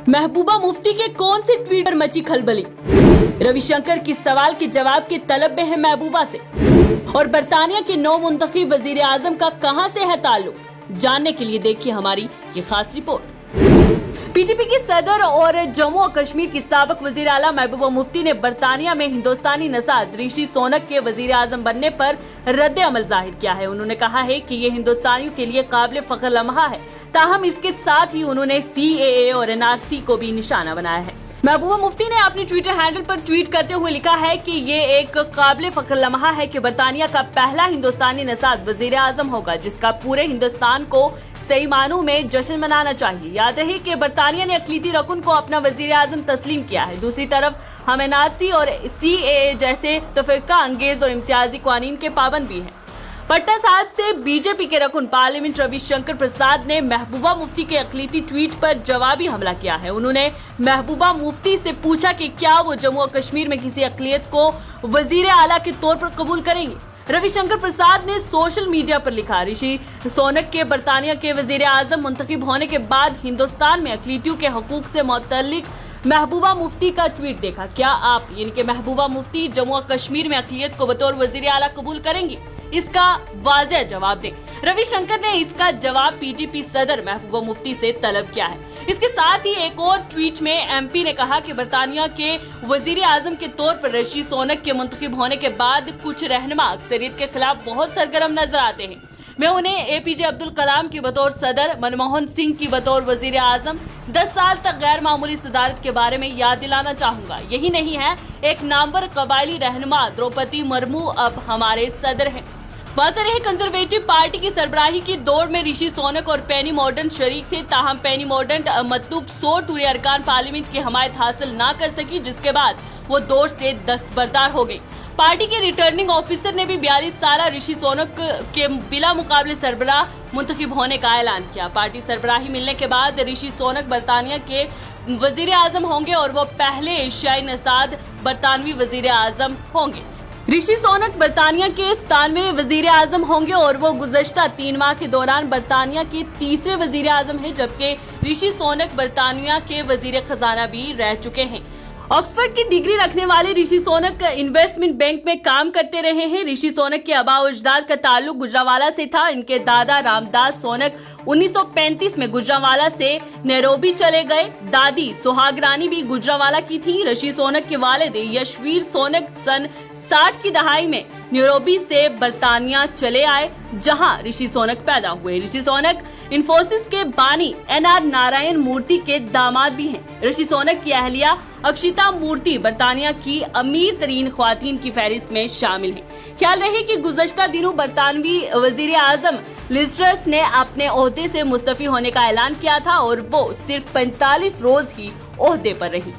महबूबा मुफ्ती के कौन से ट्वीट पर मची खलबली। रविशंकर की सवाल के जवाब के तलब में है महबूबा से। और बरतानिया के नौ मुंतखब वजीर आजम का कहां से है ताल्लुक, जानने के लिए देखिए हमारी ये खास रिपोर्ट। पीटीपी की सदर और जम्मू और कश्मीर की साबिक वजीर आला महबूबा मुफ्ती ने बरतानिया में हिंदुस्तानी नसाद ऋषि सोनक के वजीर आजम बनने पर रद्द अमल जाहिर किया है। उन्होंने कहा है कि ये हिंदुस्तानियों के लिए काबिल फख्र लम्हा है। ताहम इसके साथ ही उन्होंने CAA और NRC को भी निशाना बनाया है। महबूबा मुफ्ती ने अपने ट्विटर हैंडल पर ट्वीट करते हुए लिखा है कि ये एक काबिल फख्र लम्हा है कि बरतानिया का पहला हिंदुस्तानी नसाद वजीर आजम होगा, जिसका पूरे हिंदुस्तान को सही मानों में जश्न मनाना चाहिए। याद रहे कि बरतानिया ने अक़लीती रकुन को अपना वजीर आजम तस्लीम किया है। दूसरी तरफ हम NRC और CAA जैसे तफरीका अंगेज और इम्तियाजी कानून के पाबंद भी हैं। पटना साहिब से बीजेपी के रकुन पार्लियामेंट रविशंकर प्रसाद ने महबूबा मुफ्ती के अक़लीती ट्वीट पर जवाबी हमला किया है। उन्होंने महबूबा मुफ्ती से पूछा कि क्या वो जम्मू और कश्मीर में किसी अक़लियत को वजीर आला के तौर पर कबूल करेंगे। रविशंकर प्रसाद ने सोशल मीडिया पर लिखा, ऋषि सोनक के बरतानिया के वजीर आजम मुंतखब होने के बाद हिंदुस्तान में अक़लीतियों के हकूक से मुतल्लिक महबूबा मुफ्ती का ट्वीट देखा। क्या आप यानी कि महबूबा मुफ्ती जम्मू और कश्मीर में अक़लियत को बतौर वजीर आला कबूल करेंगी? इसका वाज़ेह जवाब दें। रविशंकर ने इसका जवाब PTP सदर महबूबा मुफ्ती से तलब किया है। इसके साथ ही एक और ट्वीट में MP ने कहा कि बरतानिया के वजीर आजम के तौर पर ऋषि सोनक के मुंतखब होने के बाद कुछ रहनुमा अक्सरियत के खिलाफ बहुत सरगर्म नजर आते हैं। मैं उन्हें APJ अब्दुल कलाम की बतौर सदर, मनमोहन सिंह की बतौर वजीर आजम 10 साल तक गैर मामूली सदारत के बारे में याद दिलाना चाहूंगा। यही नहीं है, एक नामवर कबायली रहनुमा द्रौपदी मुर्मू अब हमारे सदर हैं। वाज़ेह रहे, कंजर्वेटिव पार्टी की सरबराही की दौड़ में ऋषि सोनक और पेनी मॉर्डन शरीक थे। ताहम पेनी मॉर्डन मतलूब 100 टूरे अरकान पार्लियामेंट की हमायत हासिल न कर सकी, जिसके बाद वो दौड़ से दस्तबरदार हो गई। पार्टी के रिटर्निंग ऑफिसर ने भी 42 साल ऋषि सोनक के बिला मुकाबले सरबराह मुंतखब होने का ऐलान किया। पार्टी सरबराही मिलने के बाद ऋषि सोनक बरतानिया के वजीर आजम होंगे और वो पहले एशियाई नसाद बरतानवी वजीर आजम होंगे। ऋषि सोनक बरतानिया के 97वें वजीर आजम होंगे और वो गुज़श्ता 3 माह के दौरान बरतानिया के तीसरे वजीर आजम है, जबकि ऋषि सोनक बरतानिया के वजीर खजाना भी रह चुके हैं। ऑक्सफोर्ड की डिग्री रखने वाले ऋषि सोनक इन्वेस्टमेंट बैंक में काम करते रहे हैं। ऋषि सोनक के आबा और अजदाद का ताल्लुक गुजरावाला से था। इनके दादा रामदास सोनक 1935 में गुजरावाला से नैरोबी चले गए। दादी सुहाग रानी भी गुजरावाला की थी। ऋषि सोनक के वालिद यशवीर सोनक सन 60 की दहाई में नैरोबी से बरतानिया चले आए, जहां ऋषि सोनक पैदा हुए। ऋषि सोनक इन्फोसिस के बानी NR नारायण मूर्ति के दामाद भी हैं। ऋषि सोनक की अहलिया अक्षिता मूर्ति बरतानिया की अमीर तरीन ख्वातीन की फहरिस्त में शामिल हैं। ख्याल रहे कि गुज़श्ता दिनों बरतानवी वजीर आजम लिज़ ट्रस ने अपने ओहदे से मुस्तफी होने का ऐलान किया था और वो सिर्फ 45 रोज ही ओहदे पर रही।